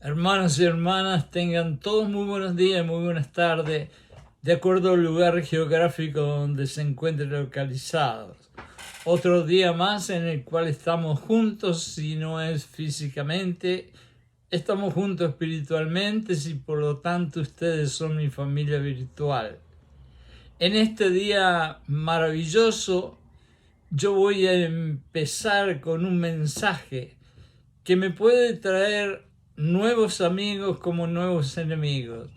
Hermanos y hermanas, tengan todos muy buenos días, muy buenas tardes, de acuerdo al lugar geográfico donde se encuentren localizados. Otro día más en el cual estamos juntos, si no es físicamente, estamos juntos espiritualmente, y por lo tanto ustedes son mi familia virtual. En este día maravilloso, yo voy a empezar con un mensaje que me puede traer nuevos amigos como nuevos enemigos.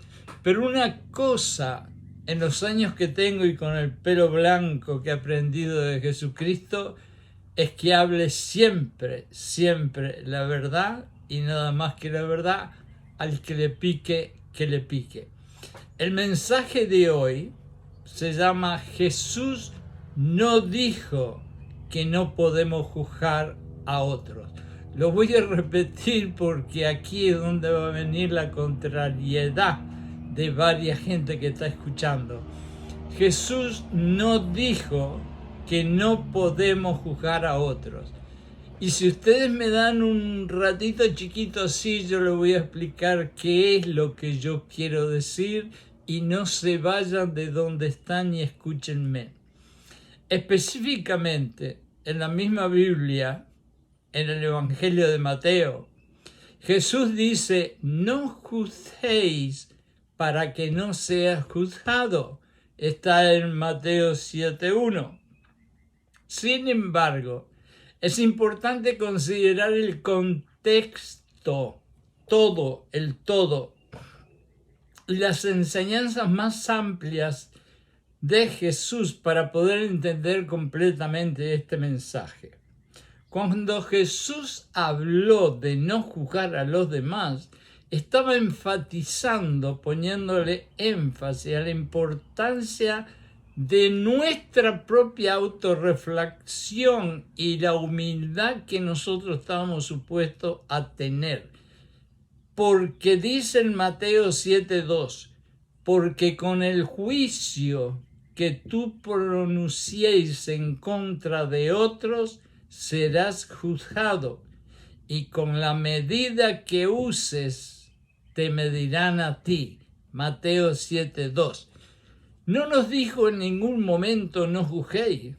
Pero una cosa, en los años que tengo y con el pelo blanco que he aprendido de Jesucristo, es que hable siempre, siempre la verdad y nada más que la verdad. Al que le pique, que le pique. El mensaje de hoy se llama: Jesús no dijo que no podemos juzgar a otros. Lo voy a repetir porque aquí es donde va a venir la contrariedad de varias gente que está escuchando. Jesús no dijo que no podemos juzgar a otros. Y si ustedes me dan un ratito chiquito así, yo les voy a explicar qué es lo que yo quiero decir, y no se vayan de donde están y escúchenme. Específicamente, en la misma Biblia, en el Evangelio de Mateo, Jesús dice: no juzguéis para que no seas juzgado. Está en Mateo 7:1. Sin embargo, es importante considerar el contexto, el todo, y las enseñanzas más amplias de Jesús para poder entender completamente este mensaje. Cuando Jesús habló de no juzgar a los demás, estaba enfatizando, poniéndole énfasis a la importancia de nuestra propia autorreflexión y la humildad que nosotros estábamos supuestos a tener. Porque dice en Mateo 7:2, porque con el juicio que tú pronunciéis en contra de otros, serás juzgado, y con la medida que uses, te medirán a ti. Mateo 7:2. No nos dijo en ningún momento no juzguéis,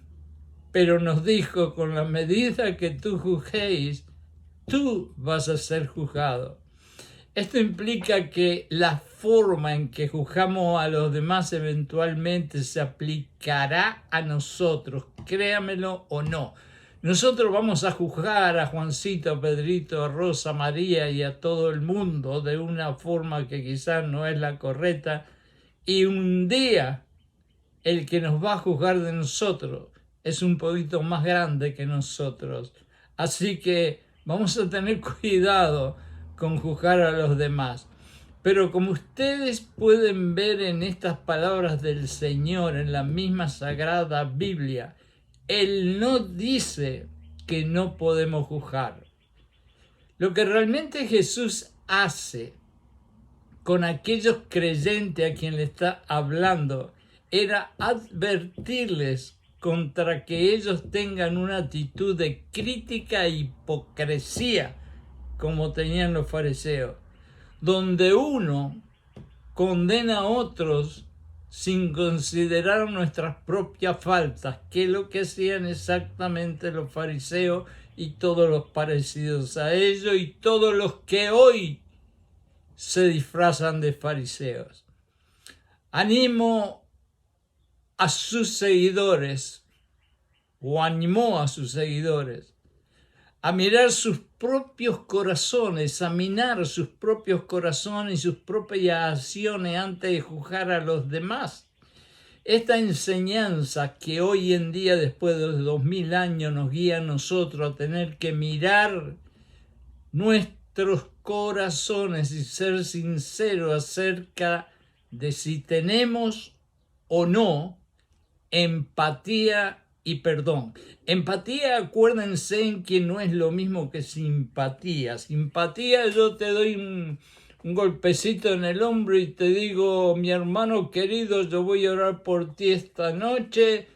pero nos dijo: con la medida que tú juzguéis, tú vas a ser juzgado. Esto implica que la forma en que juzgamos a los demás eventualmente se aplicará a nosotros, créamelo o no. Nosotros vamos a juzgar a Juancito, a Pedrito, a Rosa, a María y a todo el mundo de una forma que quizás no es la correcta, y un día el que nos va a juzgar de nosotros es un poquito más grande que nosotros. Así que vamos a tener cuidado con juzgar a los demás. Pero como ustedes pueden ver en estas palabras del Señor, en la misma Sagrada Biblia, Él no dice que no podemos juzgar. Lo que realmente Jesús hace con aquellos creyentes a quien le está hablando era advertirles contra que ellos tengan una actitud de crítica e hipocresía como tenían los fariseos, donde uno condena a otros sin considerar nuestras propias faltas, que es lo que hacían exactamente los fariseos y todos los parecidos a ellos y todos los que hoy se disfrazan de fariseos. Animo a sus seguidores, o animó a sus seguidores, a mirar sus propios corazones, examinar sus propios corazones y sus propias acciones antes de juzgar a los demás. Esta enseñanza que hoy en día, después de 2000 años, nos guía a nosotros a tener que mirar nuestros corazones y ser sinceros acerca de si tenemos o no empatía y perdón. Empatía, acuérdense en que no es lo mismo que simpatía. Simpatía, yo te doy un golpecito en el hombro y te digo: mi hermano querido, yo voy a orar por ti esta noche.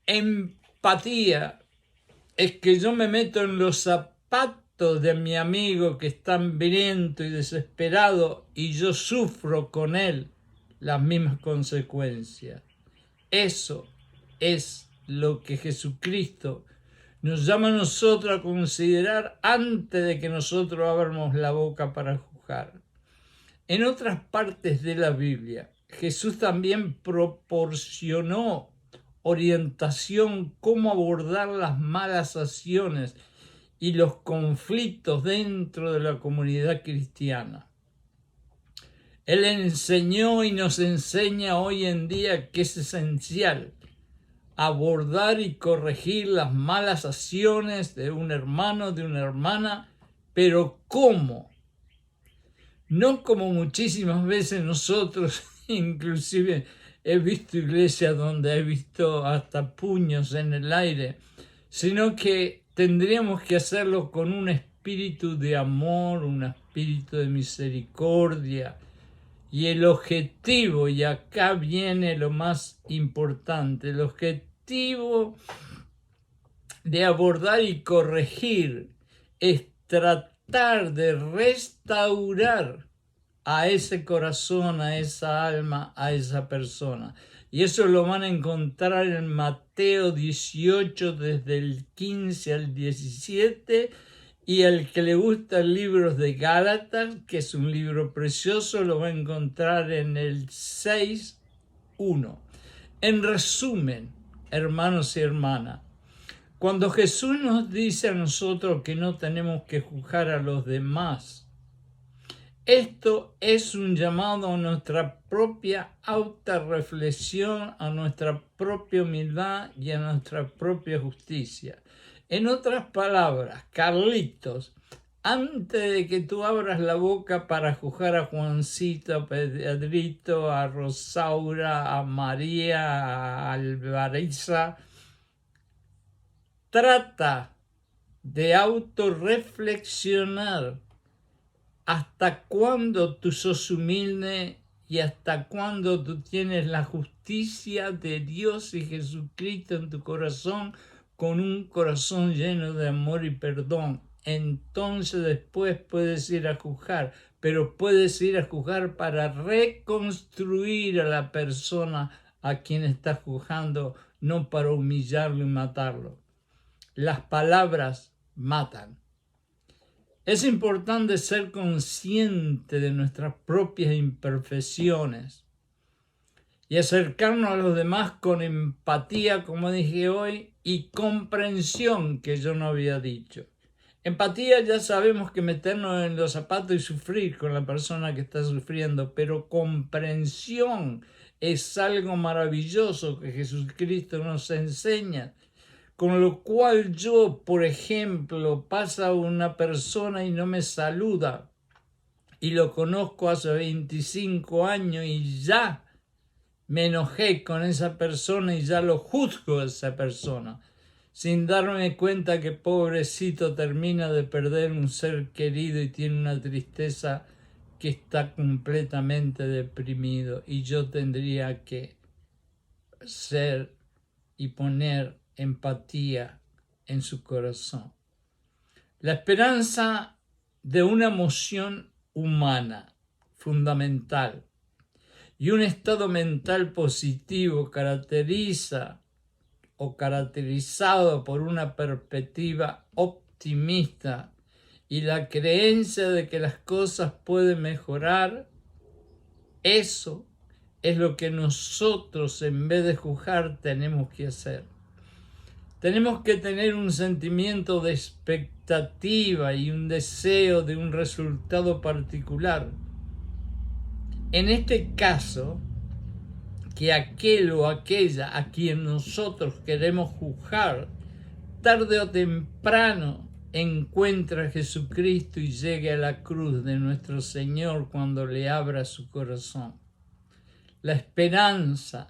Empatía es que yo me meto en los zapatos harto de mi amigo que está hambriento y desesperado y yo sufro con él las mismas consecuencias. Eso es lo que Jesucristo nos llama a nosotros a considerar antes de que nosotros abramos la boca para juzgar. En otras partes de la Biblia, Jesús también proporcionó orientación cómo abordar las malas acciones y los conflictos dentro de la comunidad cristiana. Él enseñó y nos enseña hoy en día que es esencial abordar y corregir las malas acciones de un hermano, de una hermana, pero ¿cómo? No como muchísimas veces nosotros, inclusive he visto iglesias donde he visto hasta puños en el aire, sino que tendríamos que hacerlo con un espíritu de amor, un espíritu de misericordia. Y el objetivo, y acá viene lo más importante, el objetivo de abordar y corregir es tratar de restaurar a ese corazón, a esa alma, a esa persona. Y eso lo van a encontrar en Mateo 18, desde el 15 al 17, y al que le gusta el libro de Gálatas, que es un libro precioso, lo va a encontrar en el 6:1. En resumen, hermanos y hermanas, cuando Jesús nos dice a nosotros que no tenemos que juzgar a los demás, esto es un llamado a nuestra propia autorreflexión, a nuestra propia humildad y a nuestra propia justicia. En otras palabras, Carlitos, antes de que tú abras la boca para juzgar a Juancito, a Pedrito, a Rosaura, a María, a Alvariza, trata de autorreflexionar hasta cuándo tú sos humilde y hasta cuándo tú tienes la justicia de Dios y Jesucristo en tu corazón, con un corazón lleno de amor y perdón. Entonces después puedes ir a juzgar, pero puedes ir a juzgar para reconstruir a la persona a quien estás juzgando, no para humillarlo y matarlo. Las palabras matan. Es importante ser consciente de nuestras propias imperfecciones y acercarnos a los demás con empatía, como dije hoy, y comprensión, que yo no había dicho. Empatía, ya sabemos que meternos en los zapatos y sufrir con la persona que está sufriendo, pero comprensión es algo maravilloso que Jesucristo nos enseña. Con lo cual yo, por ejemplo, pasa una persona y no me saluda y lo conozco hace 25 años y ya me enojé con esa persona y ya lo juzgo a esa persona, sin darme cuenta que pobrecito termina de perder un ser querido y tiene una tristeza que está completamente deprimido, y yo tendría que ser y poner empatía en su corazón. La esperanza de una emoción humana fundamental y un estado mental positivo caracterizado por una perspectiva optimista y la creencia de que las cosas pueden mejorar. Eso es lo que nosotros, en vez de juzgar, tenemos que hacer. Tenemos que tener un sentimiento de expectativa y un deseo de un resultado particular. En este caso, que aquel o aquella a quien nosotros queremos juzgar, tarde o temprano encuentre a Jesucristo y llegue a la cruz de nuestro Señor cuando le abra su corazón. La esperanza.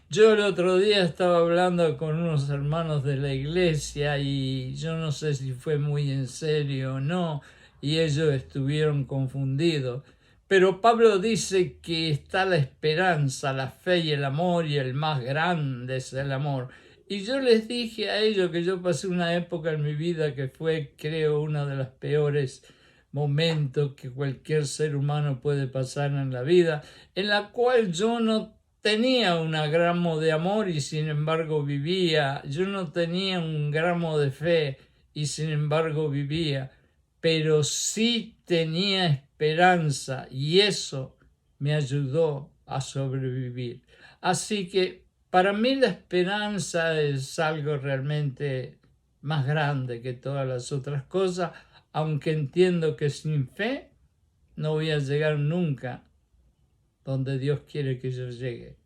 Yo el otro día estaba hablando con unos hermanos de la iglesia y yo no sé si fue muy en serio o no, y ellos estuvieron confundidos. Pero Pablo dice que está la esperanza, la fe y el amor, y el más grande es el amor. Y yo les dije a ellos que yo pasé una época en mi vida que fue, creo, uno de los peores momentos que cualquier ser humano puede pasar en la vida, en la cual yo no tenía un gramo de amor y sin embargo vivía, yo no tenía un gramo de fe y sin embargo vivía, pero sí tenía esperanza y eso me ayudó a sobrevivir. Así que para mí la esperanza es algo realmente más grande que todas las otras cosas, aunque entiendo que sin fe no voy a llegar nunca donde Dios quiere que yo llegue.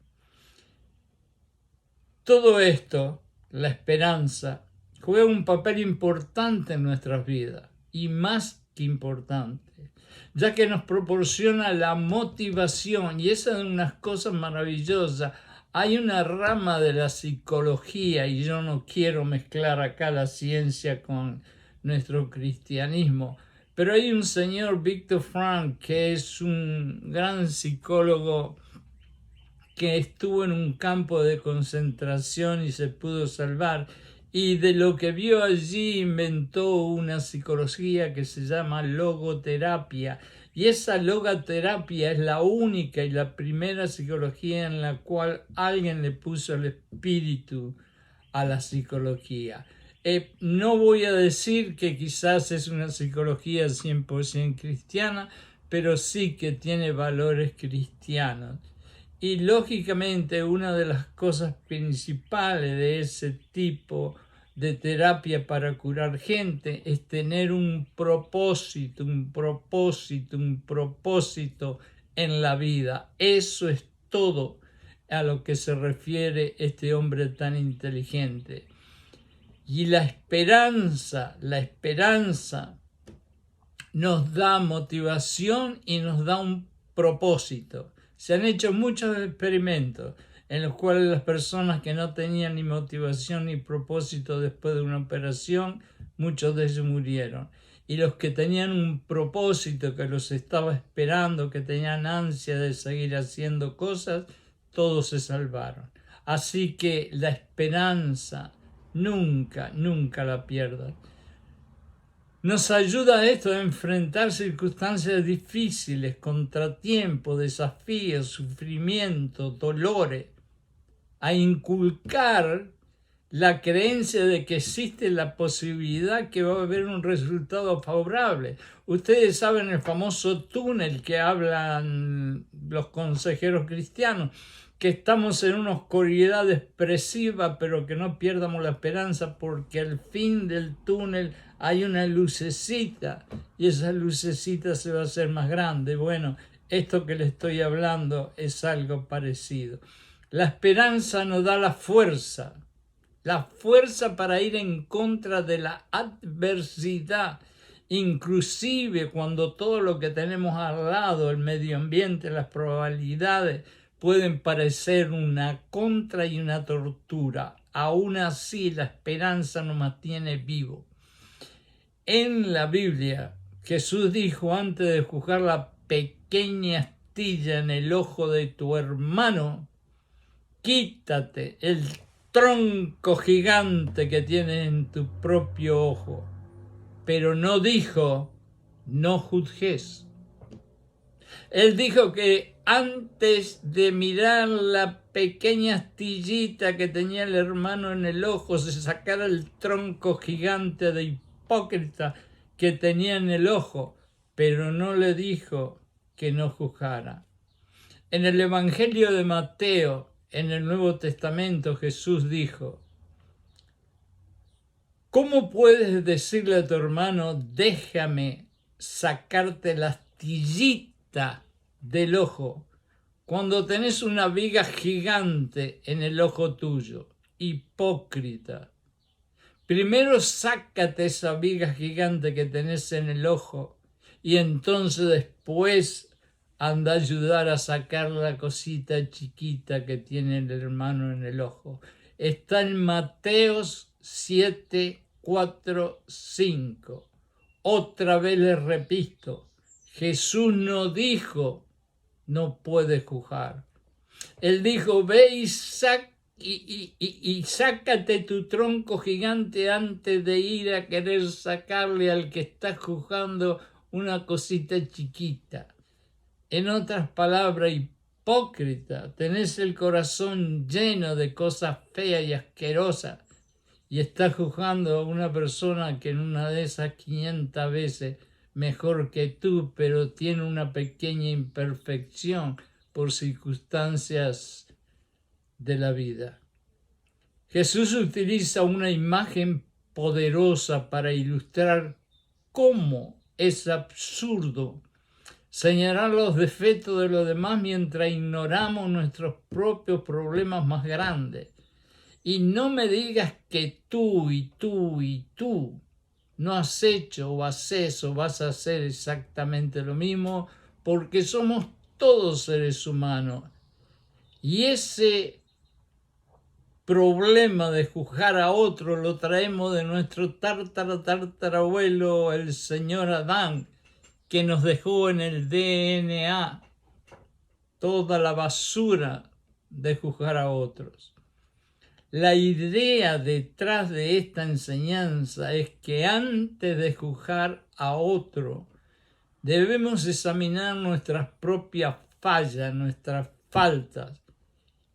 Todo esto, la esperanza, juega un papel importante en nuestras vidas y más que importante, ya que nos proporciona la motivación y esa es unas cosas maravillosas. Hay una rama de la psicología y yo no quiero mezclar acá la ciencia con nuestro cristianismo, pero hay un señor, Viktor Frankl, que es un gran psicólogo que estuvo en un campo de concentración y se pudo salvar, y de lo que vio allí inventó una psicología que se llama logoterapia, y esa logoterapia es la única y la primera psicología en la cual alguien le puso el espíritu a la psicología. No voy a decir que quizás es una psicología 100% cristiana, pero sí que tiene valores cristianos. Y lógicamente una de las cosas principales de ese tipo de terapia para curar gente es tener un propósito en la vida. Eso es todo a lo que se refiere este hombre tan inteligente. Y la esperanza nos da motivación y nos da un propósito. Se han hecho muchos experimentos en los cuales las personas que no tenían ni motivación ni propósito después de una operación, muchos de ellos murieron. Y los que tenían un propósito que los estaba esperando, que tenían ansia de seguir haciendo cosas, todos se salvaron. Así que la esperanza nunca la pierdan. Nos ayuda esto a enfrentar circunstancias difíciles, contratiempos, desafíos, sufrimiento, dolores, a inculcar la creencia de que existe la posibilidad que va a haber un resultado favorable. Ustedes saben el famoso túnel que hablan los consejeros cristianos, que estamos en una oscuridad expresiva, pero que no pierdamos la esperanza porque al fin del túnel hay una lucecita y esa lucecita se va a hacer más grande. Bueno, esto que le estoy hablando es algo parecido. La esperanza nos da la fuerza para ir en contra de la adversidad, inclusive cuando todo lo que tenemos al lado, el medio ambiente, las probabilidades, pueden parecer una contra y una tortura. Aún así, la esperanza nos mantiene vivos. En la Biblia, Jesús dijo antes de juzgar la pequeña astilla en el ojo de tu hermano, quítate el tronco gigante que tienes en tu propio ojo. Pero no dijo, no juzgues. Él dijo que antes de mirar la pequeña astillita que tenía el hermano en el ojo, se sacara el tronco gigante de hipócrita que tenía en el ojo, pero no le dijo que no juzgara. En el Evangelio de Mateo, en el Nuevo Testamento, Jesús dijo, ¿cómo puedes decirle a tu hermano, déjame sacarte la astillita del ojo, cuando tenés una viga gigante en el ojo tuyo? Hipócrita. Primero sácate esa viga gigante que tenés en el ojo y entonces después anda a ayudar a sacar la cosita chiquita que tiene el hermano en el ojo. Está en Mateos 7, 4, 5. Otra vez les repito, Jesús no dijo, no puedes juzgar. Él dijo, ve y sácate tu tronco gigante antes de ir a querer sacarle al que está juzgando una cosita chiquita. En otras palabras, hipócrita, tenés el corazón lleno de cosas feas y asquerosas y estás juzgando a una persona que en una de esas 500 veces mejor que tú, pero tiene una pequeña imperfección por circunstancias de la vida. Jesús utiliza una imagen poderosa para ilustrar cómo es absurdo señalar los defectos de los demás mientras ignoramos nuestros propios problemas más grandes. Y no me digas que tú y tú y tú no has hecho o haces o vas a hacer exactamente lo mismo, porque somos todos seres humanos. Y ese problema de juzgar a otro lo traemos de nuestro tartarabuelo, el señor Adán, que nos dejó en el DNA toda la basura de juzgar a otros. La idea detrás de esta enseñanza es que antes de juzgar a otro, debemos examinar nuestras propias fallas, nuestras faltas.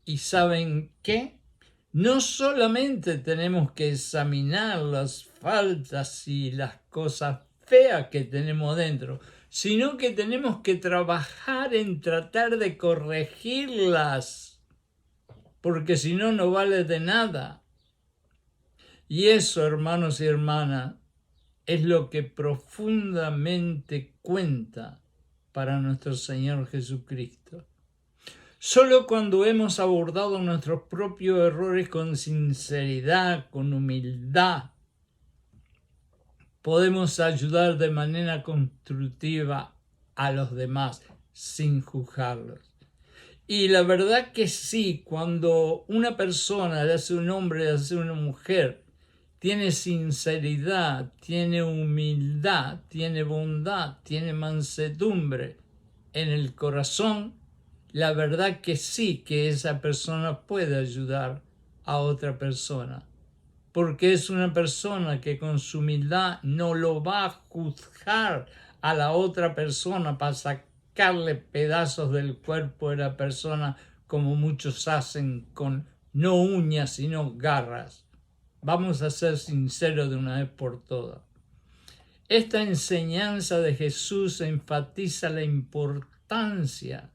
¿Y saben qué? No solamente tenemos que examinar las faltas y las cosas feas que tenemos dentro, sino que tenemos que trabajar en tratar de corregirlas, porque si no, no vale de nada. Y eso, hermanos y hermanas, es lo que profundamente cuenta para nuestro Señor Jesucristo. Solo cuando hemos abordado nuestros propios errores con sinceridad, con humildad, podemos ayudar de manera constructiva a los demás sin juzgarlos. Y la verdad que sí, cuando una persona, ya sea un hombre, ya sea una mujer, tiene sinceridad, tiene humildad, tiene bondad, tiene mansedumbre en el corazón, la verdad que sí, que esa persona puede ayudar a otra persona. Porque es una persona que con su humildad no lo va a juzgar a la otra persona para sacarle pedazos del cuerpo de la persona como muchos hacen con no uñas sino garras. Vamos a ser sinceros de una vez por todas. Esta enseñanza de Jesús enfatiza la importancia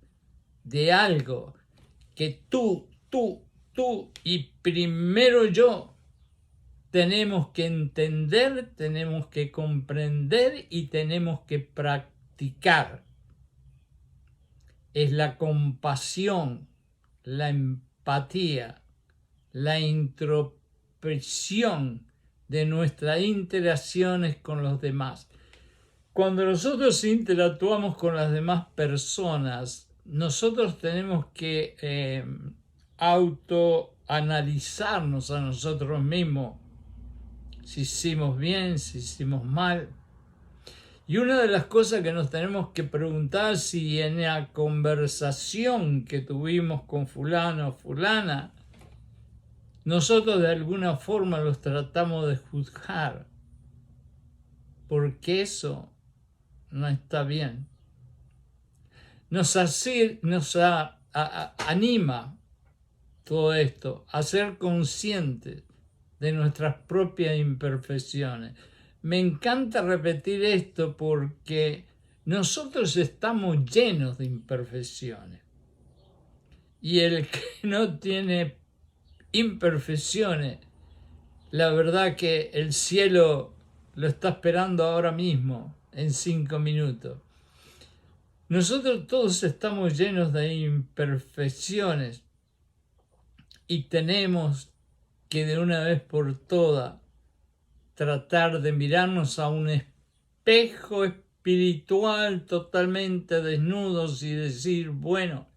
de algo que tú y primero yo tenemos que entender, tenemos que comprender y tenemos que practicar. Es la compasión, la empatía, la introspección de nuestras interacciones con los demás. Cuando nosotros interactuamos con las demás personas, nosotros tenemos que autoanalizarnos a nosotros mismos, si hicimos bien, si hicimos mal. Y una de las cosas que nos tenemos que preguntar si en la conversación que tuvimos con fulano o fulana, nosotros de alguna forma los tratamos de juzgar, porque eso no está bien. Nos anima todo esto a ser conscientes de nuestras propias imperfecciones. Me encanta repetir esto porque nosotros estamos llenos de imperfecciones. Y el que no tiene imperfecciones, la verdad que el cielo lo está esperando ahora mismo, en 5 minutos. Nosotros todos estamos llenos de imperfecciones y tenemos que de una vez por todas tratar de mirarnos a un espejo espiritual totalmente desnudos y decir, bueno,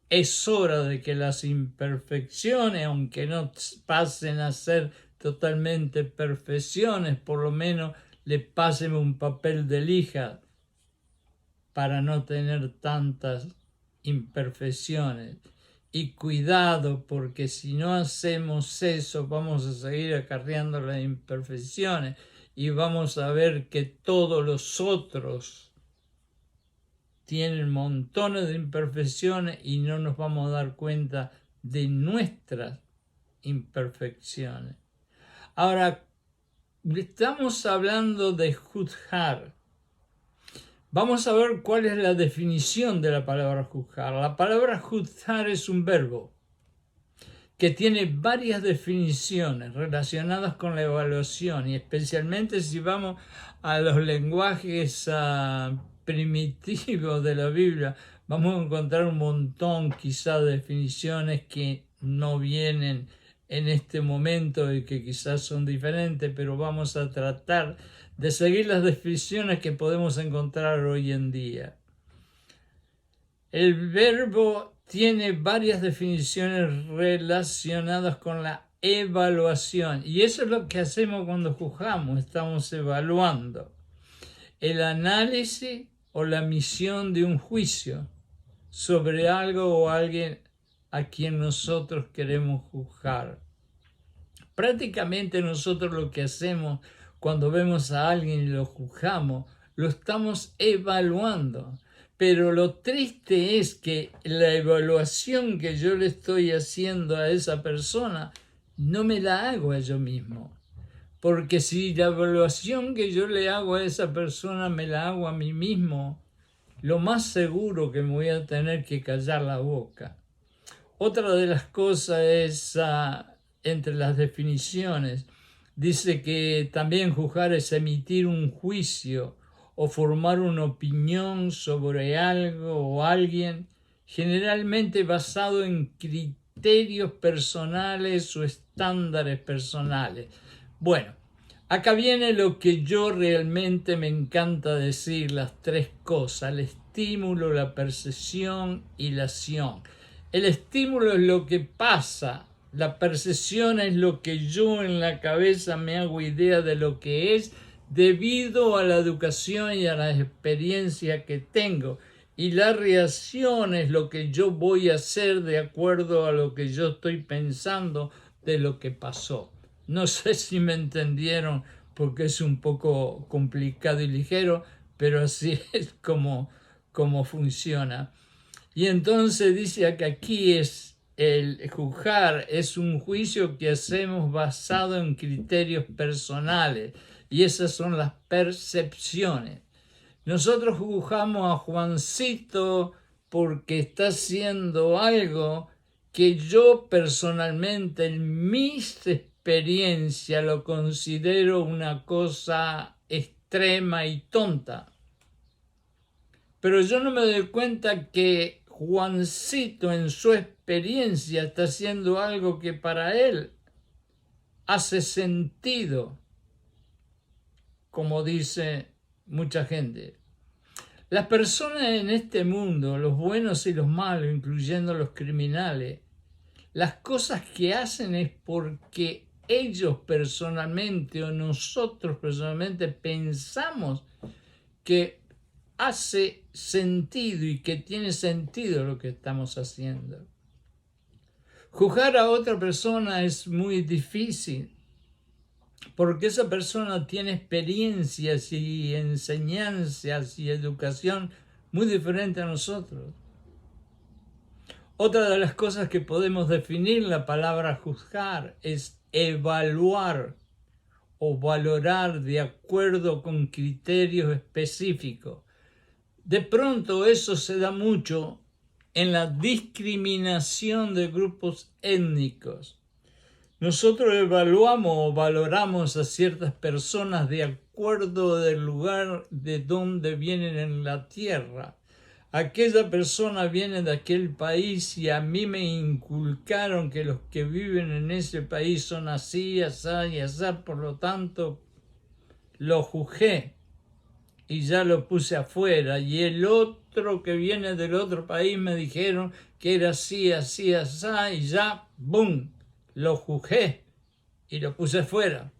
es hora de que las imperfecciones, aunque no pasen a ser totalmente perfecciones, por lo menos le pasen un papel de lija para no tener tantas imperfecciones. Y cuidado, porque si no hacemos eso, vamos a seguir acarreando las imperfecciones y vamos a ver que todos los otros tienen montones de imperfecciones y no nos vamos a dar cuenta de nuestras imperfecciones. Ahora, estamos hablando de juzgar. Vamos a ver cuál es la definición de la palabra juzgar. La palabra juzgar es un verbo que tiene varias definiciones relacionadas con la evaluación, y especialmente si vamos a los lenguajes primitivos de la Biblia, vamos a encontrar un montón quizás de definiciones que no vienen en este momento y que quizás son diferentes, pero vamos a tratar de seguir las definiciones que podemos encontrar hoy en día. El verbo tiene varias definiciones relacionadas con la evaluación, y eso es lo que hacemos cuando juzgamos, estamos evaluando el análisis o la misión de un juicio sobre algo o alguien a quien nosotros queremos juzgar. Prácticamente nosotros lo que hacemos cuando vemos a alguien y lo juzgamos, lo estamos evaluando. Pero lo triste es que la evaluación que yo le estoy haciendo a esa persona no me la hago a yo mismo. Porque si la evaluación que yo le hago a esa persona me la hago a mí mismo, lo más seguro que me voy a tener que callar la boca. Otra de las cosas es, entre las definiciones, dice que también juzgar es emitir un juicio o formar una opinión sobre algo o alguien, generalmente basado en criterios personales o estándares personales. Bueno, acá viene lo que yo realmente me encanta decir, las tres cosas: el estímulo, la percepción y la acción. El estímulo es lo que pasa, la percepción es lo que yo en la cabeza me hago idea de lo que es debido a la educación y a la experiencia que tengo, y la reacción es lo que yo voy a hacer de acuerdo a lo que yo estoy pensando de lo que pasó. No sé si me entendieron porque es un poco complicado y ligero, pero así es como funciona. Y entonces dice que aquí es el juzgar, es un juicio que hacemos basado en criterios personales, y esas son las percepciones. Nosotros juzgamos a Juancito porque está haciendo algo que yo personalmente en mis experiencias lo considero una cosa extrema y tonta. Pero yo no me doy cuenta que Juancito en su experiencia está haciendo algo que para él hace sentido, como dice mucha gente. Las personas en este mundo, los buenos y los malos, incluyendo los criminales, las cosas que hacen es porque ellos personalmente o nosotros personalmente pensamos que hace sentido y que tiene sentido lo que estamos haciendo. Juzgar a otra persona es muy difícil porque esa persona tiene experiencias y enseñanzas y educación muy diferentes a nosotros. Otra de las cosas que podemos definir la palabra juzgar es evaluar o valorar de acuerdo con criterios específicos. De pronto eso se da mucho en la discriminación de grupos étnicos. Nosotros evaluamos o valoramos a ciertas personas de acuerdo del lugar de donde vienen en la tierra. Aquella persona viene de aquel país y a mí me inculcaron que los que viven en ese país son así, así y así, por lo tanto lo juzgué y ya lo puse afuera, y el otro que viene del otro país me dijeron que era así, así, así, y ya, ¡boom!, lo juzgué y lo puse afuera.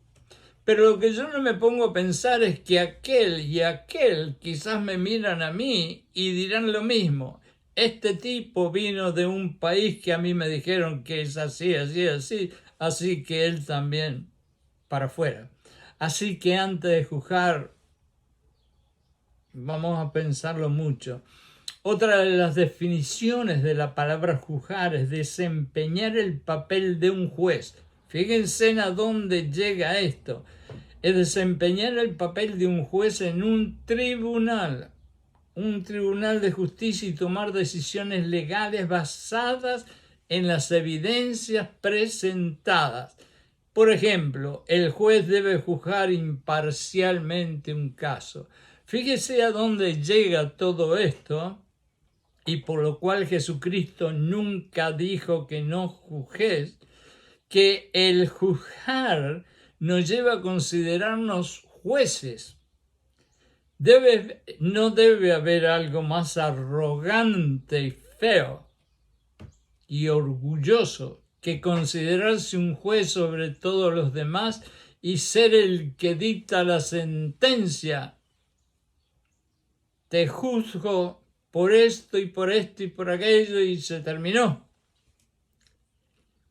Pero lo que yo no me pongo a pensar es que aquel y aquel quizás me miran a mí y dirán lo mismo. este tipo vino de un país que a mí me dijeron que es así, así, así, así que él también para afuera. Así que antes de juzgar, vamos a pensarlo mucho. Otra de las definiciones de la palabra juzgar es desempeñar el papel de un juez. Fíjense a dónde llega esto. Es desempeñar el papel de un juez en un tribunal de justicia y tomar decisiones legales basadas en las evidencias presentadas. Por ejemplo, el juez debe juzgar imparcialmente un caso. Fíjese a dónde llega todo esto, y por lo cual Jesucristo nunca dijo que no juzgues, que el juzgar nos lleva a considerarnos jueces. No debe haber algo más arrogante y feo y orgulloso que considerarse un juez sobre todos los demás y ser el que dicta la sentencia. Te juzgo por esto y por esto y por aquello y se terminó.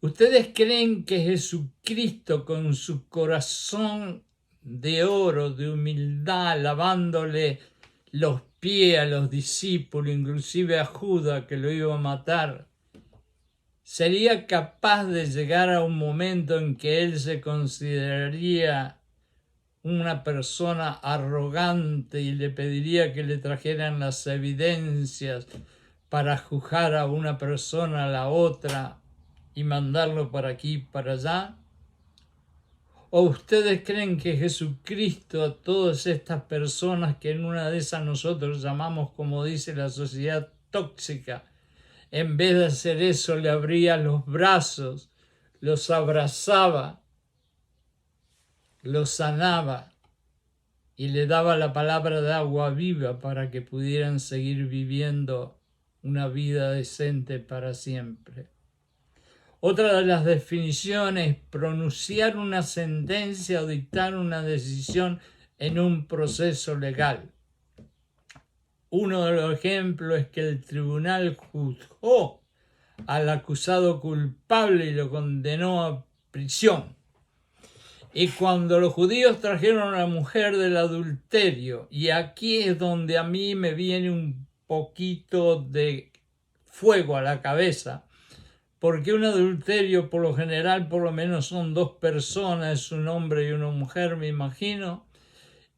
¿Ustedes creen que Jesucristo, con su corazón de oro, de humildad, lavándole los pies a los discípulos, inclusive a Judas que lo iba a matar, sería capaz de llegar a un momento en que él se consideraría una persona arrogante y le pediría que le trajeran las evidencias para juzgar a una persona a la otra y mandarlo para aquí, para allá? ¿O ustedes creen que Jesucristo a todas estas personas que en una de esas nosotros llamamos, como dice la sociedad, tóxica, en vez de hacer eso le abría los brazos, los abrazaba, los sanaba y le daba la palabra de agua viva para que pudieran seguir viviendo una vida decente para siempre? Otra de las definiciones es pronunciar una sentencia o dictar una decisión en un proceso legal. Uno de los ejemplos es que el tribunal juzgó al acusado culpable y lo condenó a prisión. Y cuando los judíos trajeron a la mujer del adulterio, y aquí es donde a mí me viene un poquito de fuego a la cabeza, porque un adulterio por lo general por lo menos son dos personas, un hombre y una mujer, me imagino,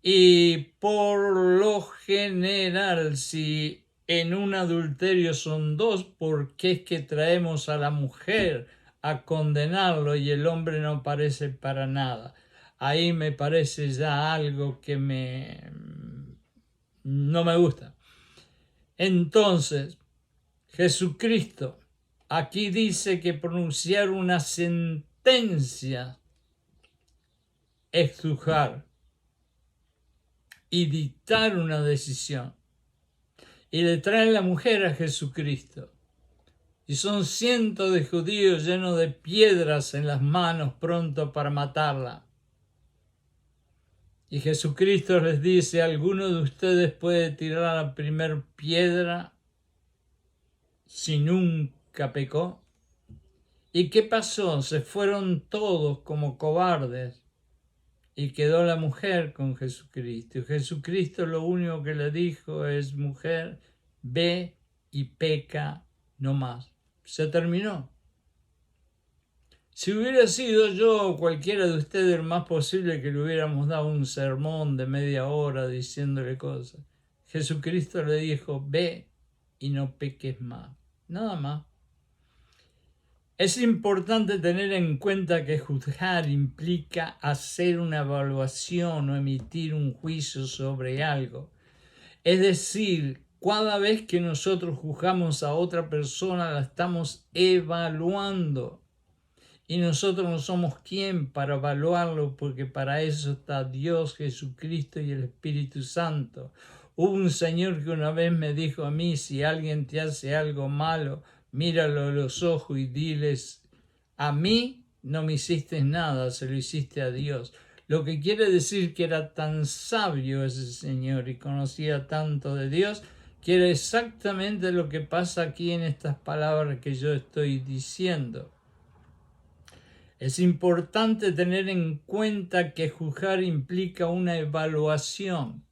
y por lo general si en un adulterio son dos, ¿por qué es que traemos a la mujer a condenarlo y el hombre no aparece para nada? Ahí me parece ya algo que no me gusta. Entonces, Jesucristo aquí dice que pronunciar una sentencia es juzgar y dictar una decisión. Y le traen la mujer a Jesucristo. Y son cientos de judíos llenos de piedras en las manos, pronto para matarla. Y Jesucristo les dice: ¿alguno de ustedes puede tirar la primer piedra si nunca pecó? ¿Y qué pasó? Se fueron todos como cobardes y quedó la mujer con Jesucristo. Y Jesucristo lo único que le dijo es: mujer, ve y peca no más. Se terminó. Si hubiera sido yo o cualquiera de ustedes, más posible que le hubiéramos dado un sermón de media hora diciéndole cosas. Jesucristo le dijo: ve y no peques más. Nada más. Es importante tener en cuenta que juzgar implica hacer una evaluación o emitir un juicio sobre algo. Es decir, cada vez que nosotros juzgamos a otra persona, la estamos evaluando. Y nosotros no somos quien para evaluarlo, porque para eso está Dios, Jesucristo y el Espíritu Santo. Hubo un señor que una vez me dijo a mí: si alguien te hace algo malo, míralo a los ojos y diles: a mí no me hiciste nada, se lo hiciste a Dios. Lo que quiere decir que era tan sabio ese señor y conocía tanto de Dios que era exactamente lo que pasa aquí en estas palabras que yo estoy diciendo. Es importante tener en cuenta que juzgar implica una evaluación,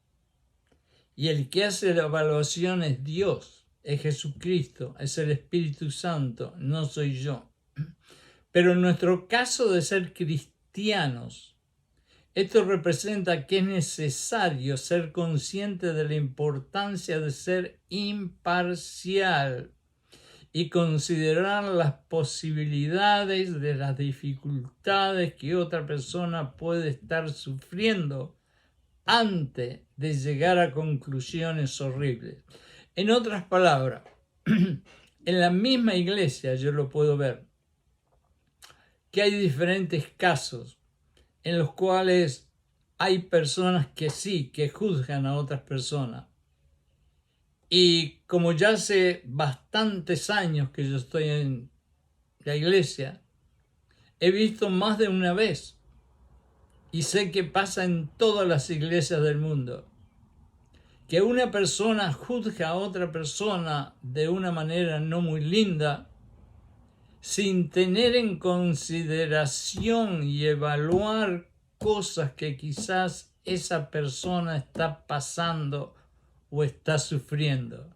y el que hace la evaluación es Dios, es Jesucristo, es el Espíritu Santo, no soy yo. Pero en nuestro caso de ser cristianos, esto representa que es necesario ser consciente de la importancia de ser imparcial y considerar las posibilidades de las dificultades que otra persona puede estar sufriendo antes de llegar a conclusiones horribles. En otras palabras, en la misma iglesia yo lo puedo ver, que hay diferentes casos en los cuales hay personas que sí, que juzgan a otras personas. Y como ya hace bastantes años que yo estoy en la iglesia, he visto más de una vez, y sé que pasa en todas las iglesias del mundo, que una persona juzga a otra persona de una manera no muy linda, sin tener en consideración y evaluar cosas que quizás esa persona está pasando o está sufriendo.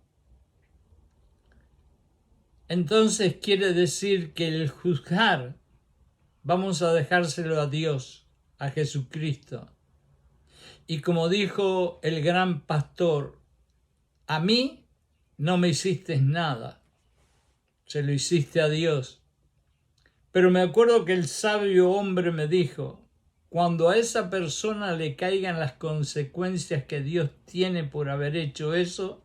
Entonces quiere decir que el juzgar vamos a dejárselo a Dios, a Jesucristo. Y como dijo el gran pastor, a mí no me hiciste nada, se lo hiciste a Dios. Pero me acuerdo que el sabio hombre me dijo, cuando a esa persona le caigan las consecuencias que Dios tiene por haber hecho eso,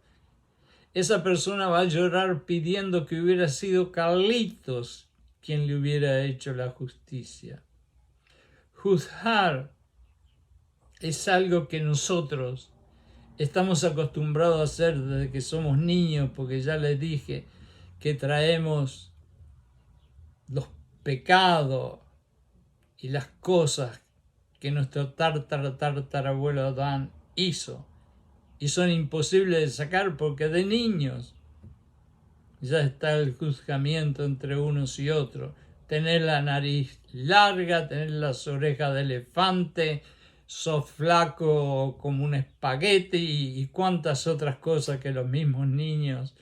esa persona va a llorar pidiendo que hubiera sido Carlitos quien le hubiera hecho la justicia. Juzgar es algo que nosotros estamos acostumbrados a hacer desde que somos niños, porque ya les dije que traemos los pecados y las cosas que nuestro tatarabuelo Adán hizo, y son imposibles de sacar porque de niños ya está el juzgamiento entre unos y otros. Tener la nariz larga, tener las orejas de elefante, sos flaco como un espagueti y cuantas otras cosas que los mismos niños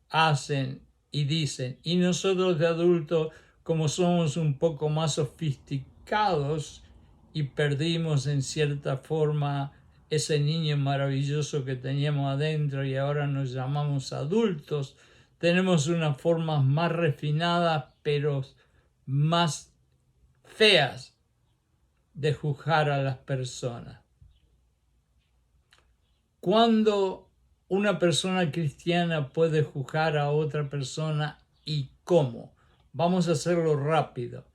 hacen y dicen. Y nosotros de adultos, como somos un poco más sofisticados y perdimos en cierta forma ese niño maravilloso que teníamos adentro y ahora nos llamamos adultos, tenemos unas formas más refinadas pero más feas de juzgar a las personas. ¿Cuándo una persona cristiana puede juzgar a otra persona y cómo? Vamos a hacerlo rápido.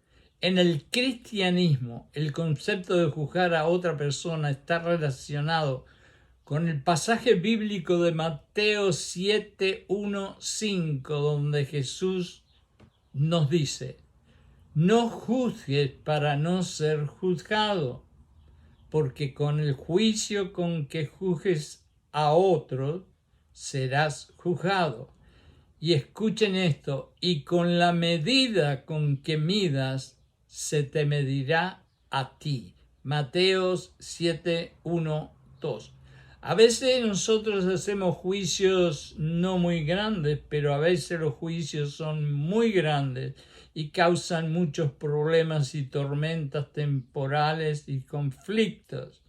En el cristianismo, el concepto de juzgar a otra persona está relacionado con el pasaje bíblico de Mateo 7, 1, 5, donde Jesús nos dice: no juzgues para no ser juzgado, porque con el juicio con que juzgues a otros serás juzgado. Y escuchen esto: y con la medida con que midas se te medirá a ti. Mateo 7, 1, 2. A veces nosotros hacemos juicios no muy grandes, pero a veces los juicios son muy grandes y causan muchos problemas y tormentas temporales y conflictos.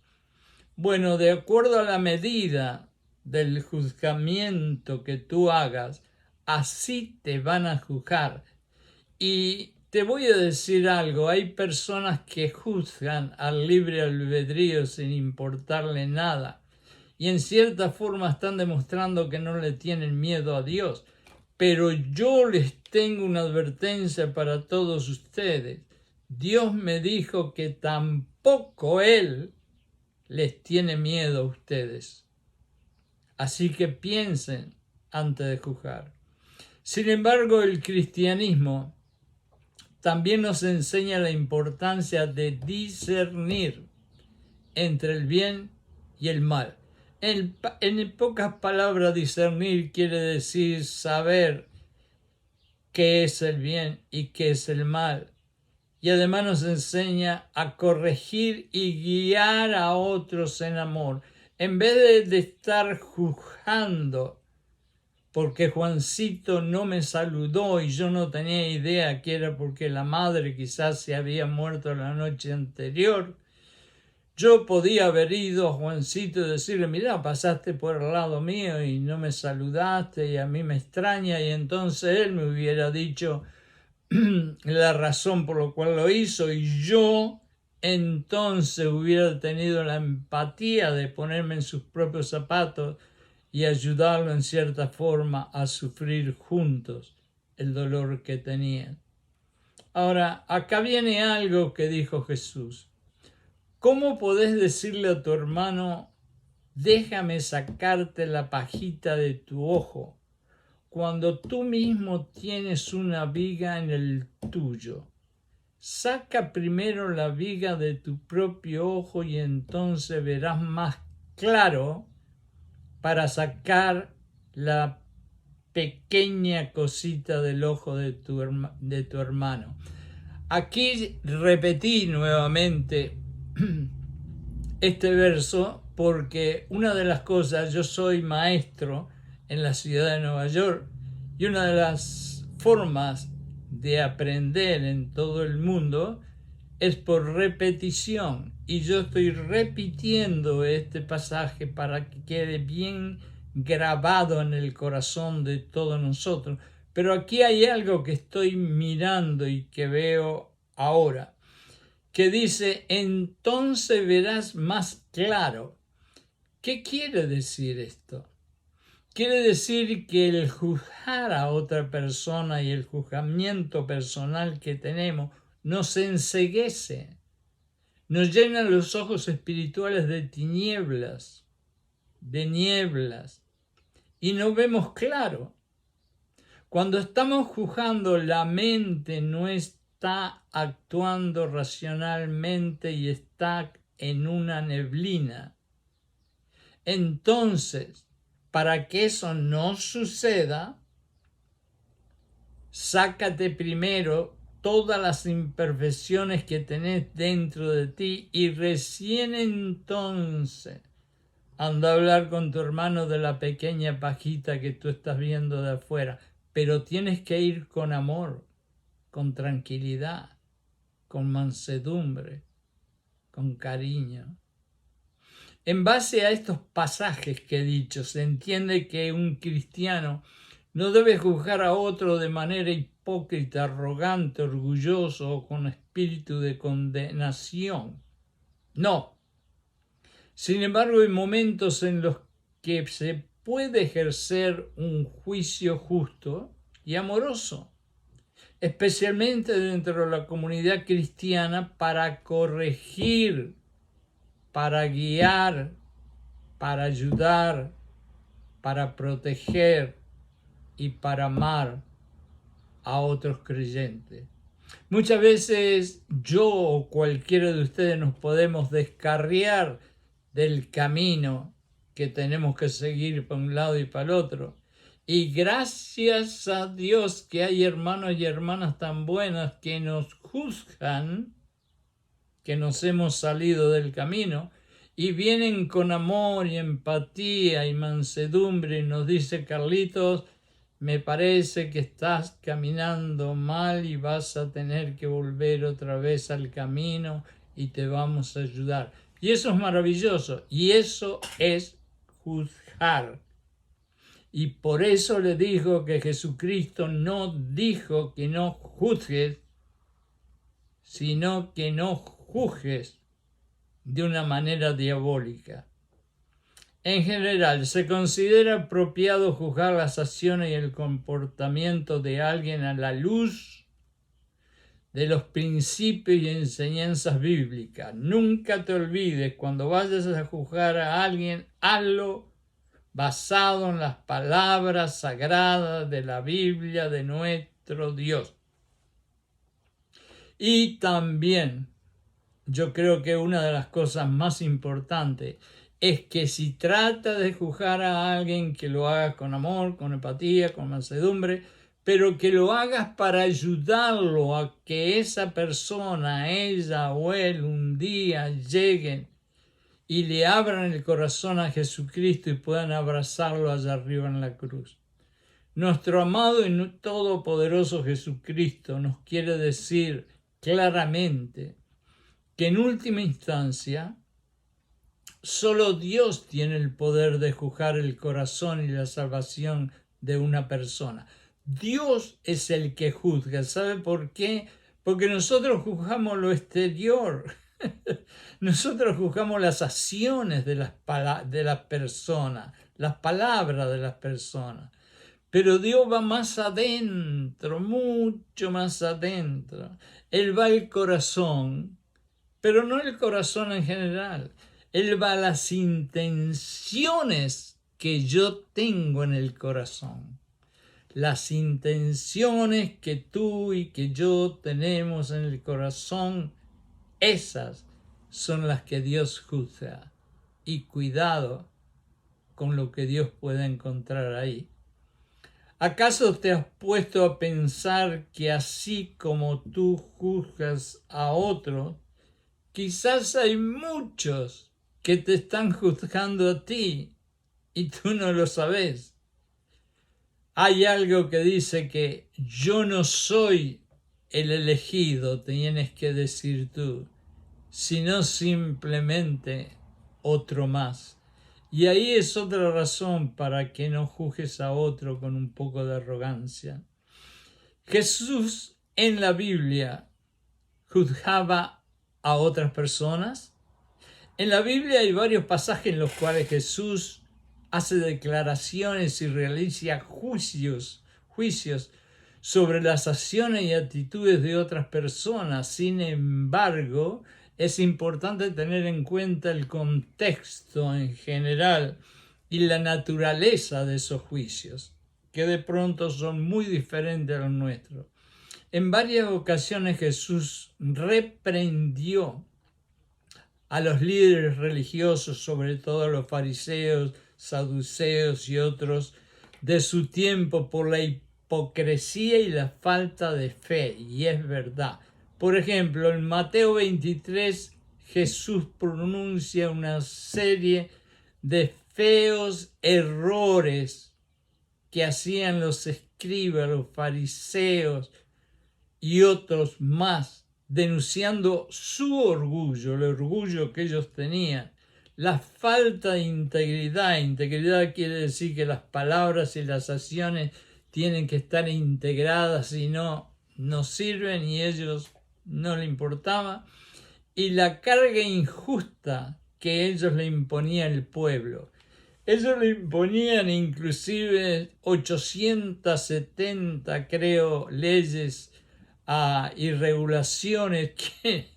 Bueno, de acuerdo a la medida del juzgamiento que tú hagas, así te van a juzgar. Y te voy a decir algo: hay personas que juzgan al libre albedrío sin importarle nada, y en cierta forma están demostrando que no le tienen miedo a Dios. Pero yo les tengo una advertencia para todos ustedes. Dios me dijo que tampoco Él les tiene miedo a ustedes. Así que piensen antes de juzgar. Sin embargo, el cristianismo también nos enseña la importancia de discernir entre el bien y el mal. En pocas palabras, discernir quiere decir saber qué es el bien y qué es el mal. Y además nos enseña a corregir y guiar a otros en amor. En vez de estar juzgando, porque Juancito no me saludó y yo no tenía idea que era porque la madre quizás se había muerto la noche anterior, yo podía haber ido a Juancito y decirle, mirá, pasaste por el lado mío y no me saludaste y a mí me extraña, y entonces él me hubiera dicho la razón por la cual lo hizo, y yo entonces hubiera tenido la empatía de ponerme en sus propios zapatos y ayudarlo en cierta forma a sufrir juntos el dolor que tenían. Ahora, acá viene algo que dijo Jesús. ¿Cómo podés decirle a tu hermano, déjame sacarte la pajita de tu ojo, cuando tú mismo tienes una viga en el tuyo? Saca primero la viga de tu propio ojo y entonces verás más claro para sacar la pequeña cosita del ojo de tu hermano. Aquí repetí nuevamente este verso porque una de las cosas, yo soy maestro en la ciudad de Nueva York, y una de las formas de aprender en todo el mundo es por repetición, y yo estoy repitiendo este pasaje para que quede bien grabado en el corazón de todos nosotros. Pero aquí hay algo que estoy mirando y que veo ahora, que dice, entonces verás más claro. ¿Qué quiere decir esto? Quiere decir que el juzgar a otra persona y el juzgamiento personal que tenemos nos enceguece, nos llena los ojos espirituales de tinieblas, de nieblas, y no vemos claro. Cuando estamos juzgando, la mente no está actuando racionalmente y está en una neblina. Entonces, para que eso no suceda, sácate primero todas las imperfecciones que tenés dentro de ti y recién entonces anda a hablar con tu hermano de la pequeña pajita que tú estás viendo de afuera. Pero tienes que ir con amor, con tranquilidad, con mansedumbre, con cariño. En base a estos pasajes que he dicho, se entiende que un cristiano no debe juzgar a otro de manera hipócrita, arrogante, orgulloso o con espíritu de condenación. No. Sin embargo, hay momentos en los que se puede ejercer un juicio justo y amoroso, especialmente dentro de la comunidad cristiana, para corregir, para guiar, para ayudar, para proteger y para amar a otros creyentes. Muchas veces yo o cualquiera de ustedes nos podemos descarriar del camino que tenemos que seguir para un lado y para el otro. Y gracias a Dios que hay hermanos y hermanas tan buenas que nos juzgan, que nos hemos salido del camino, y vienen con amor y empatía y mansedumbre y nos dice, Carlitos, me parece que estás caminando mal y vas a tener que volver otra vez al camino y te vamos a ayudar. Y eso es maravilloso, y eso es juzgar. Y por eso le digo que Jesucristo no dijo que no juzgues, sino que no juzgues de una manera diabólica. En general, se considera apropiado juzgar las acciones y el comportamiento de alguien a la luz de los principios y enseñanzas bíblicas. Nunca te olvides, cuando vayas a juzgar a alguien, hazlo basado en las palabras sagradas de la Biblia de nuestro Dios. Y también, yo creo que una de las cosas más importantes es que si trata de juzgar a alguien, que lo hagas con amor, con empatía, con mansedumbre, pero que lo hagas para ayudarlo a que esa persona, ella o él, un día lleguen y le abran el corazón a Jesucristo y puedan abrazarlo allá arriba en la cruz. Nuestro amado y todopoderoso Jesucristo nos quiere decir claramente que en última instancia solo Dios tiene el poder de juzgar el corazón y la salvación de una persona. Dios es el que juzga. ¿Sabe por qué? Porque nosotros juzgamos lo exterior. Nosotros juzgamos las acciones de las personas, las palabras de las personas. Pero Dios va más adentro, mucho más adentro. Él va al corazón, pero no el corazón en general. Él va a las intenciones que yo tengo en el corazón. Las intenciones que tú y que yo tenemos en el corazón, esas son las que Dios juzga. Y cuidado con lo que Dios pueda encontrar ahí. ¿Acaso te has puesto a pensar que así como tú juzgas a otros, quizás hay muchos que te están juzgando a ti y tú no lo sabes? Hay algo que dice que yo no soy el elegido, tienes que decir tú, sino simplemente otro más. Y ahí es otra razón para que no juzgues a otro con un poco de arrogancia. Jesús en la Biblia juzgaba a otras personas. En la Biblia hay varios pasajes en los cuales Jesús hace declaraciones y realiza juicios sobre las acciones y actitudes de otras personas. Sin embargo, es importante tener en cuenta el contexto en general y la naturaleza de esos juicios, que de pronto son muy diferentes a los nuestros. En varias ocasiones Jesús reprendió a los líderes religiosos, sobre todo a los fariseos, saduceos y otros de su tiempo, por la hipocresía y la falta de fe, y es verdad. Por ejemplo, en Mateo 23, Jesús pronuncia una serie de feos errores que hacían los escribas, los fariseos y otros más, denunciando su orgullo, el orgullo que ellos tenían, la falta de integridad. Integridad quiere decir que las palabras y las acciones tienen que estar integradas, si no, no sirven y ellos no le importaba. Y la carga injusta que ellos le imponían al pueblo. Ellos le imponían inclusive 870, creo, leyes y regulaciones que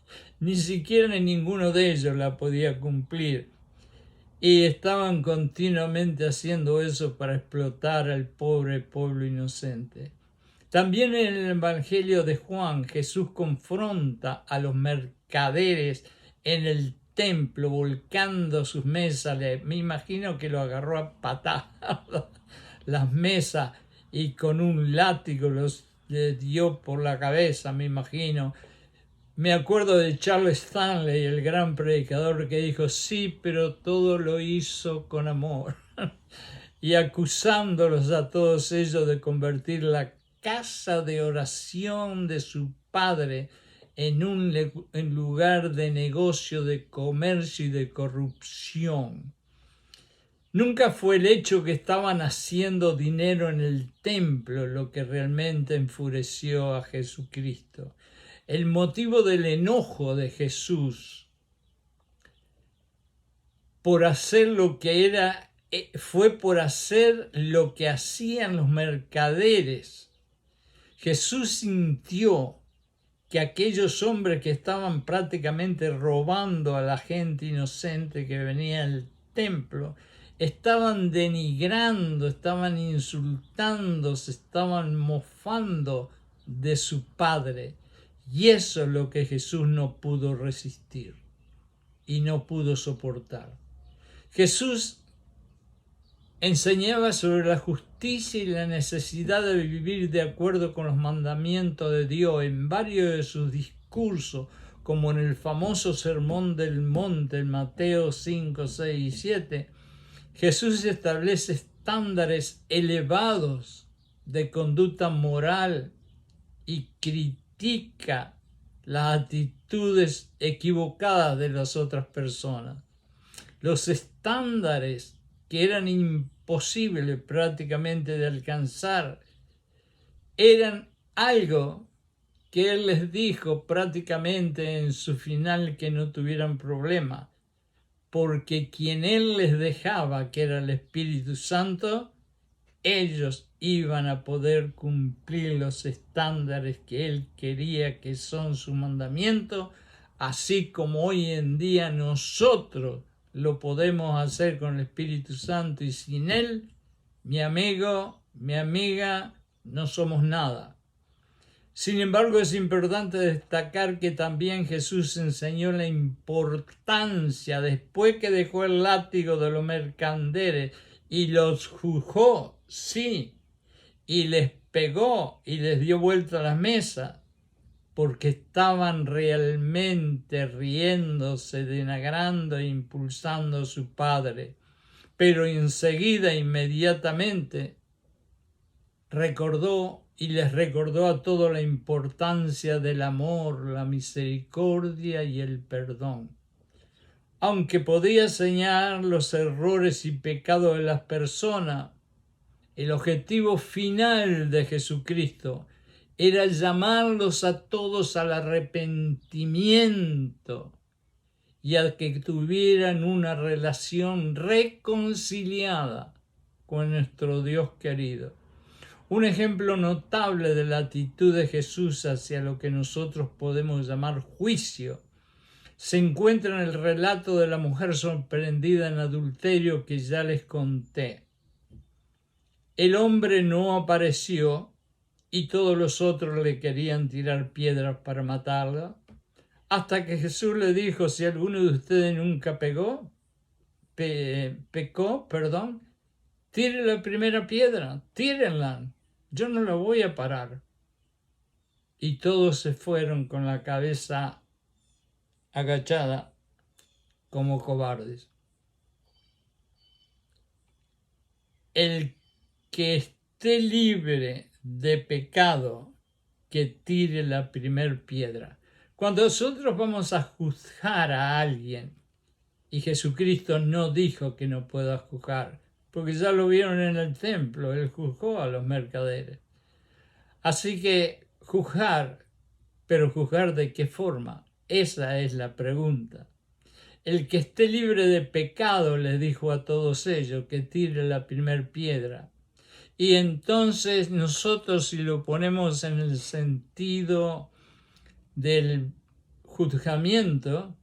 ni siquiera ninguno de ellos la podía cumplir. Y estaban continuamente haciendo eso para explotar al pobre pueblo inocente. También en el Evangelio de Juan, Jesús confronta a los mercaderes en el templo, volcando sus mesas. Me imagino que lo agarró a patadas las mesas y con un látigo los dio por la cabeza, me imagino. Me acuerdo de Charles Stanley, el gran predicador, que dijo, sí, pero todo lo hizo con amor. Y acusándolos a todos ellos de convertir la casa de oración de su padre en un lugar de negocio, de comercio y de corrupción. Nunca fue el hecho que estaban haciendo dinero en el templo lo que realmente enfureció a Jesucristo. El motivo del enojo de Jesús por hacer lo que era, fue por hacer lo que hacían los mercaderes. Jesús sintió que aquellos hombres que estaban prácticamente robando a la gente inocente que venía al templo, estaban denigrando, estaban insultando, se estaban mofando de su Padre. Y eso es lo que Jesús no pudo resistir y no pudo soportar. Jesús enseñaba sobre la justicia y la necesidad de vivir de acuerdo con los mandamientos de Dios en varios de sus discursos, como en el famoso Sermón del Monte, en Mateo 5, 6 y 7. Jesús establece estándares elevados de conducta moral y critica las actitudes equivocadas de las otras personas. Los estándares que eran imposibles prácticamente de alcanzar eran algo que Él les dijo prácticamente en su final que no tuvieran problema, porque quien Él les dejaba, que era el Espíritu Santo, ellos iban a poder cumplir los estándares que Él quería, que son su mandamiento, así como hoy en día nosotros lo podemos hacer con el Espíritu Santo, y sin Él, mi amigo, mi amiga, no somos nada. Sin embargo, es importante destacar que también Jesús enseñó la importancia, después que dejó el látigo de los mercaderes y los juzgó, sí, y les pegó y les dio vuelta a la mesa, porque estaban realmente riéndose, denigrando e impulsando a su Padre. Pero enseguida, inmediatamente, les recordó a todos la importancia del amor, la misericordia y el perdón. Aunque podía señalar los errores y pecados de las personas, el objetivo final de Jesucristo era llamarlos a todos al arrepentimiento y a que tuvieran una relación reconciliada con nuestro Dios querido. Un ejemplo notable de la actitud de Jesús hacia lo que nosotros podemos llamar juicio se encuentra en el relato de la mujer sorprendida en adulterio que ya les conté. El hombre no apareció y todos los otros le querían tirar piedras para matarla, hasta que Jesús le dijo: si alguno de ustedes nunca pecó, tire la primera piedra, tírenla, yo no la voy a parar. Y todos se fueron con la cabeza agachada como cobardes. El que esté libre de pecado, que tire la primer piedra. Cuando nosotros vamos a juzgar a alguien, y Jesucristo no dijo que no pueda juzgar, porque ya lo vieron en el templo, Él juzgó a los mercaderes. Así que juzgar, pero juzgar ¿de qué forma? Esa es la pregunta. El que esté libre de pecado, les dijo a todos ellos, que tire la primer piedra. Y entonces nosotros, si lo ponemos en el sentido del juzgamiento,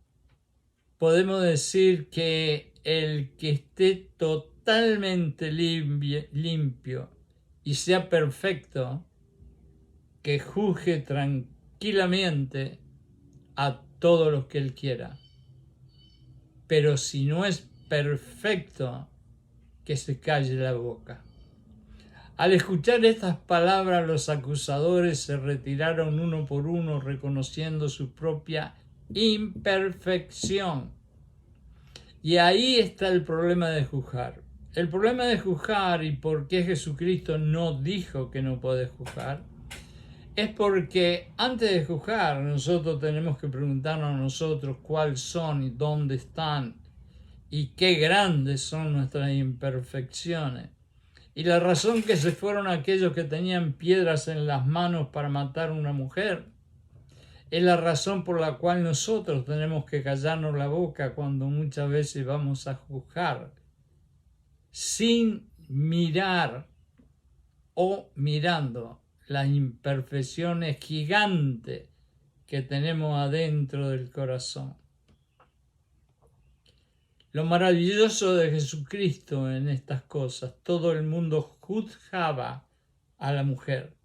podemos decir que el que esté totalmente limpio y sea perfecto, que juzgue tranquilamente a todos los que él quiera. Pero si no es perfecto, que se calle la boca. Al escuchar estas palabras, los acusadores se retiraron uno por uno, reconociendo su propia imperfección. Y ahí está el problema de juzgar. El problema de juzgar, y por qué Jesucristo no dijo que no puede juzgar, es porque antes de juzgar nosotros tenemos que preguntarnos a nosotros cuáles son y dónde están y qué grandes son nuestras imperfecciones. Y la razón que se fueron aquellos que tenían piedras en las manos para matar a una mujer es la razón por la cual nosotros tenemos que callarnos la boca cuando muchas veces vamos a juzgar sin mirar o mirando las imperfecciones gigantes que tenemos adentro del corazón. Lo maravilloso de Jesucristo en estas cosas, todo el mundo juzgaba a la mujer.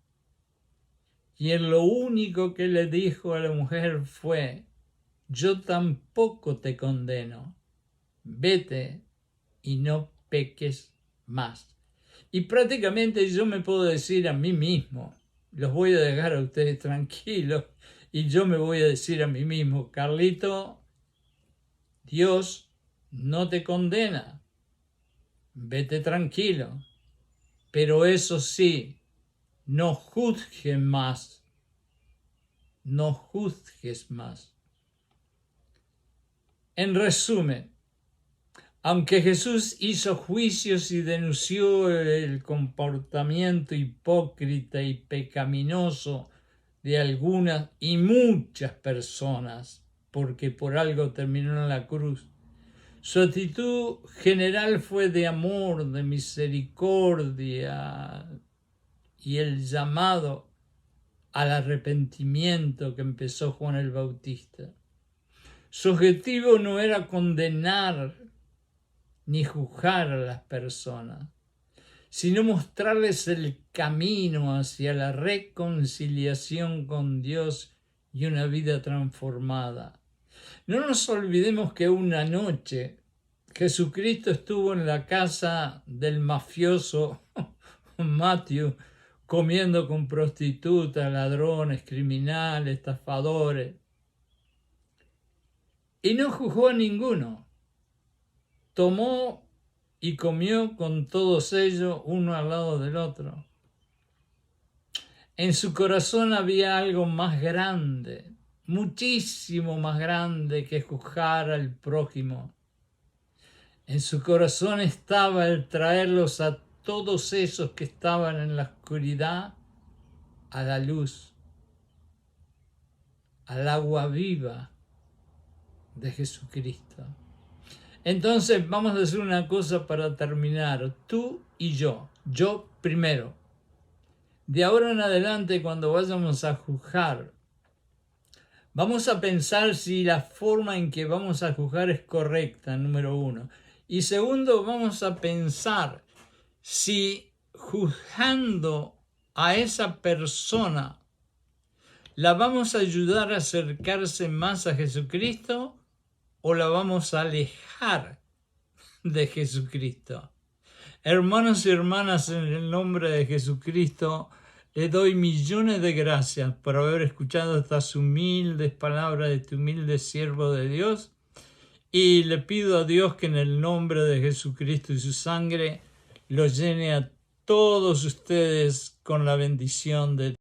Y él lo único que le dijo a la mujer fue: yo tampoco te condeno, vete y no peques más. Y prácticamente yo me puedo decir a mí mismo, los voy a dejar a ustedes tranquilos, y yo me voy a decir a mí mismo, Carlito, Dios no te condena, vete tranquilo, pero eso sí, no juzgues más, no juzgues más. En resumen, aunque Jesús hizo juicios y denunció el comportamiento hipócrita y pecaminoso de algunas y muchas personas, porque por algo terminó en la cruz, su actitud general fue de amor, de misericordia y el llamado al arrepentimiento que empezó Juan el Bautista. Su objetivo no era condenar ni juzgar a las personas, sino mostrarles el camino hacia la reconciliación con Dios y una vida transformada. No nos olvidemos que una noche Jesucristo estuvo en la casa del mafioso Matthew comiendo con prostitutas, ladrones, criminales, estafadores. Y no juzgó a ninguno. Tomó y comió con todos ellos uno al lado del otro. En su corazón había algo más grande, muchísimo más grande que juzgar al prójimo. En su corazón estaba el traerlos a todos esos que estaban en la oscuridad a la luz, al agua viva de Jesucristo. Entonces vamos a hacer una cosa para terminar, tú y yo primero. De ahora en adelante, cuando vayamos a juzgar, vamos a pensar si la forma en que vamos a juzgar es correcta, número uno. Y segundo, vamos a pensar si juzgando a esa persona la vamos a ayudar a acercarse más a Jesucristo o la vamos a alejar de Jesucristo. Hermanos y hermanas, en el nombre de Jesucristo, le doy millones de gracias por haber escuchado estas humildes palabras de este humilde siervo de Dios. Y le pido a Dios que en el nombre de Jesucristo y su sangre los llene a todos ustedes con la bendición de